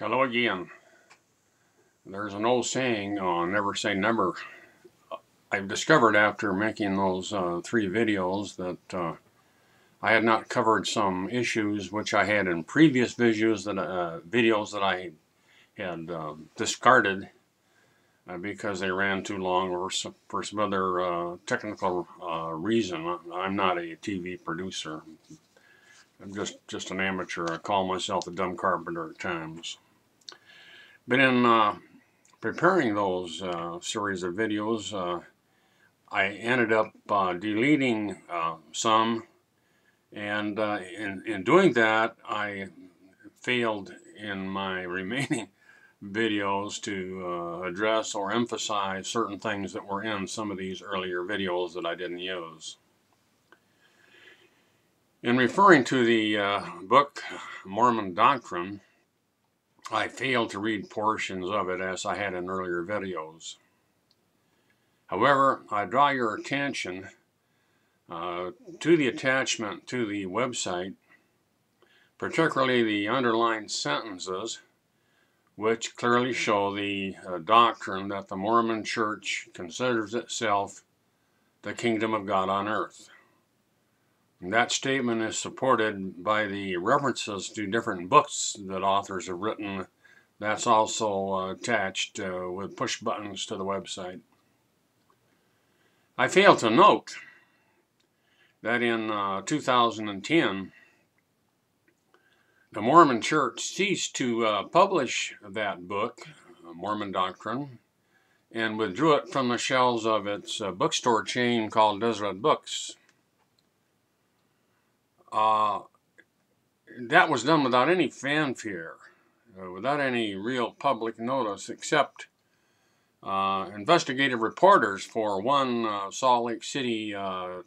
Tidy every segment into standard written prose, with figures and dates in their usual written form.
Hello again. There's an old saying, never say never. I've discovered after making those 3 videos that I had not covered some issues which I had in previous videos that I had discarded because they ran too long or for some other technical reason. I'm not a TV producer. I'm just an amateur. I call myself a dumb carpenter at times. But in preparing those series of videos, I ended up deleting some, and in doing that, I failed in my remaining videos to address or emphasize certain things that were in some of these earlier videos that I didn't use. In referring to the book Mormon Doctrine, I failed to read portions of it as I had in earlier videos. However, I draw your attention to the attachment to the website, particularly the underlined sentences, which clearly show the doctrine that the Mormon Church considers itself the kingdom of God on earth. And that statement is supported by the references to different books that authors have written. That's also attached with push buttons to the website. I failed to note that in 2010, the Mormon Church ceased to publish that book, Mormon Doctrine, and withdrew it from the shelves of its bookstore chain called Deseret Books. That was done without any fanfare, without any real public notice, except investigative reporters for one Salt Lake City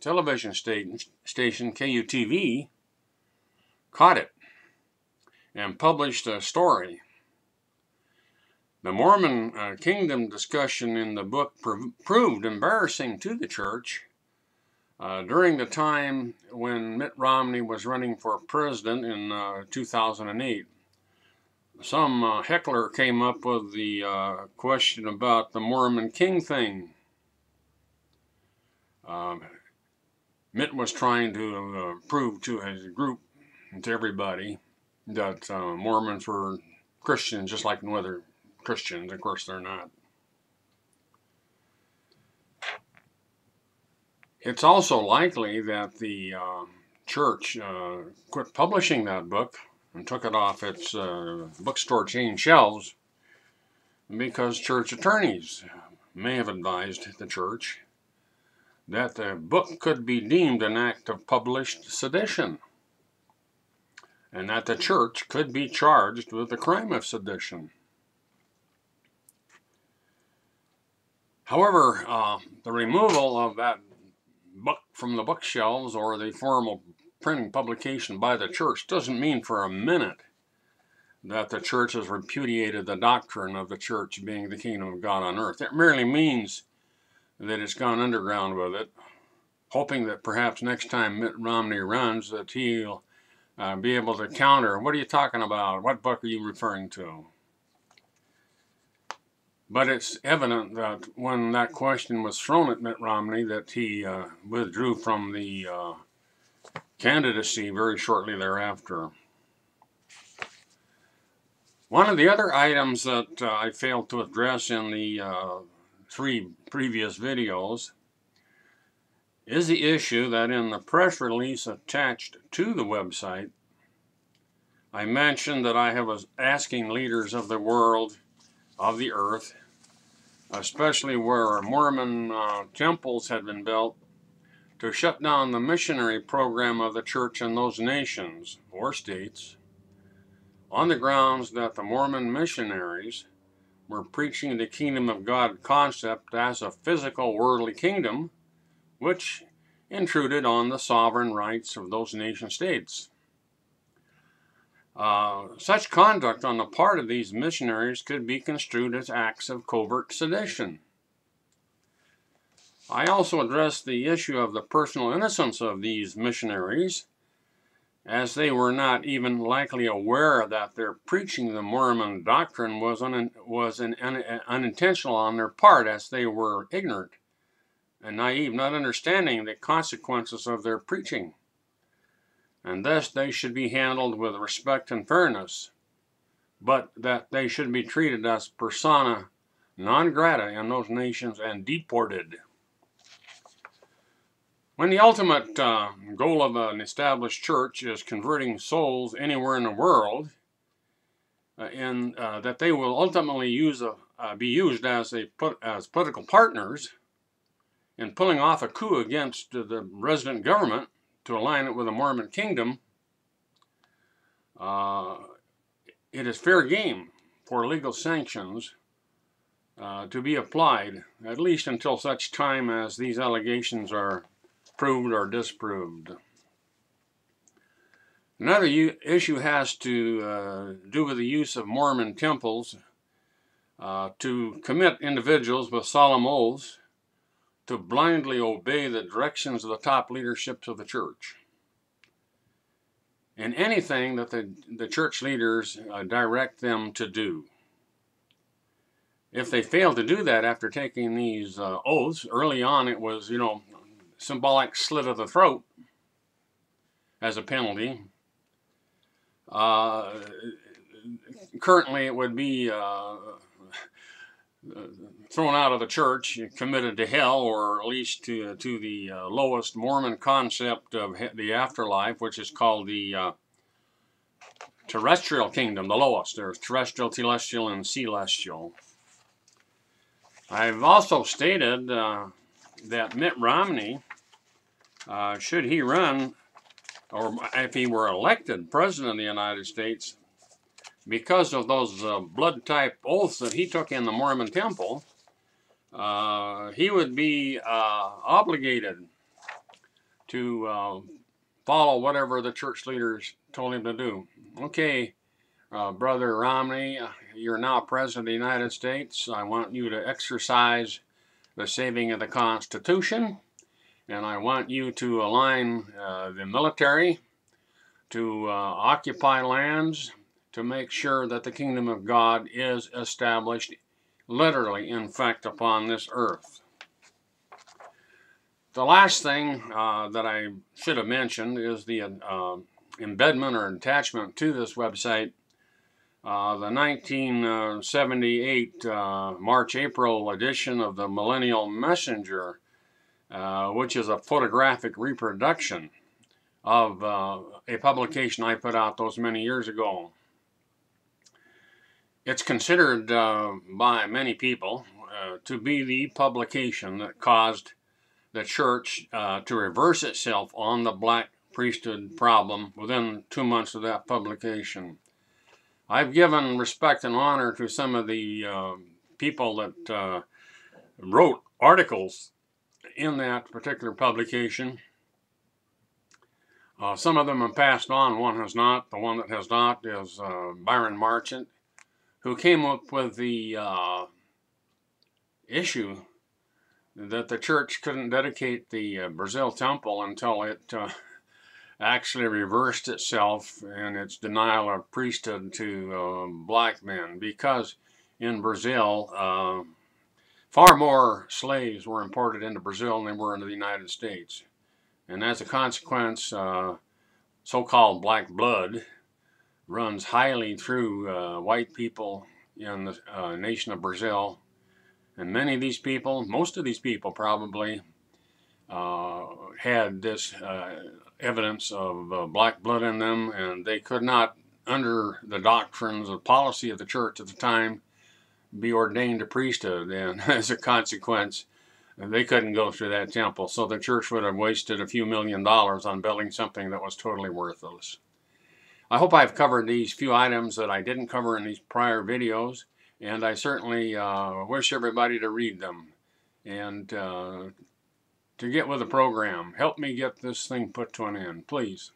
television station, KUTV, caught it and published a story. The Mormon kingdom discussion in the book proved embarrassing to the church. During the time when Mitt Romney was running for president in 2008, some heckler came up with the question about the Mormon king thing. Mitt was trying to prove to his group and to everybody that Mormons were Christians just like no other Christians. Of course, they're not. It's also likely that the church quit publishing that book and took it off its bookstore chain shelves because church attorneys may have advised the church that the book could be deemed an act of published sedition and that the church could be charged with the crime of sedition. However, the removal of that book from the bookshelves or the formal printing publication by the church doesn't mean for a minute that the church has repudiated the doctrine of the church being the kingdom of God on earth. It merely means that it's gone underground with it, hoping that perhaps next time Mitt Romney runs that he'll be able to counter, what are you talking about? What book are you referring to? But it's evident that when that question was thrown at Mitt Romney that he withdrew from the candidacy very shortly thereafter. One of the other items that I failed to address in the 3 previous videos is the issue that in the press release attached to the website, I mentioned that I was asking leaders of the world, of the earth, especially where Mormon temples had been built, to shut down the missionary program of the church in those nations or states on the grounds that the Mormon missionaries were preaching the kingdom of God concept as a physical worldly kingdom, which intruded on the sovereign rights of those nation states. Such conduct on the part of these missionaries could be construed as acts of covert sedition. I also addressed the issue of the personal innocence of these missionaries as they were not even likely aware that their preaching the Mormon doctrine was unintentional on their part, as they were ignorant and naive, not understanding the consequences of their preaching. And thus they should be handled with respect and fairness, but that they should be treated as persona non grata in those nations and deported. When the ultimate goal of an established church is converting souls anywhere in the world, that they will ultimately be used as political partners in pulling off a coup against the resident government to align it with the Mormon kingdom, it is fair game for legal sanctions to be applied, at least until such time as these allegations are proved or disproved. Another issue has to do with the use of Mormon temples to commit individuals with solemn oaths to blindly obey the directions of the top leaderships of the church. And anything that the church leaders direct them to do. If they fail to do that after taking these oaths, early on it was, symbolic slit of the throat as a penalty. Currently it would be thrown out of the church, committed to hell, or at least to the lowest Mormon concept of the afterlife, which is called the terrestrial kingdom, the lowest. There's terrestrial, telestial, and celestial. I've also stated that Mitt Romney, should he run, or if he were elected president of the United States, because of those blood-type oaths that he took in the Mormon temple, he would be obligated to follow whatever the church leaders told him to do. Okay, Brother Romney, you're now President of the United States. I want you to exercise the saving of the Constitution, and I want you to align the military to occupy lands to make sure that the kingdom of God is established literally, in fact, upon this earth. The last thing that I should have mentioned is the embedment or attachment to this website, the 1978 March-April edition of the Millennial Messenger, which is a photographic reproduction of a publication I put out those many years ago. It's considered by many people to be the publication that caused the church to reverse itself on the black priesthood problem within 2 months of that publication. I've given respect and honor to some of the people that wrote articles in that particular publication. Some of them have passed on, one has not. The one that has not is Byron Marchant, who came up with the issue that the church couldn't dedicate the Brazil temple until it actually reversed itself in its denial of priesthood to black men, because in Brazil far more slaves were imported into Brazil than they were into the United States. And as a consequence, so-called black blood runs highly through white people in the nation of Brazil. And many of these people, most of these people probably, had this evidence of black blood in them, and they could not, under the doctrines of policy of the church at the time, be ordained to priesthood. And as a consequence, they couldn't go through that temple. So the church would have wasted a few $1 million on building something that was totally worthless. I hope I've covered these few items that I didn't cover in these prior videos, and I certainly wish everybody to read them and to get with the program. Help me get this thing put to an end, please.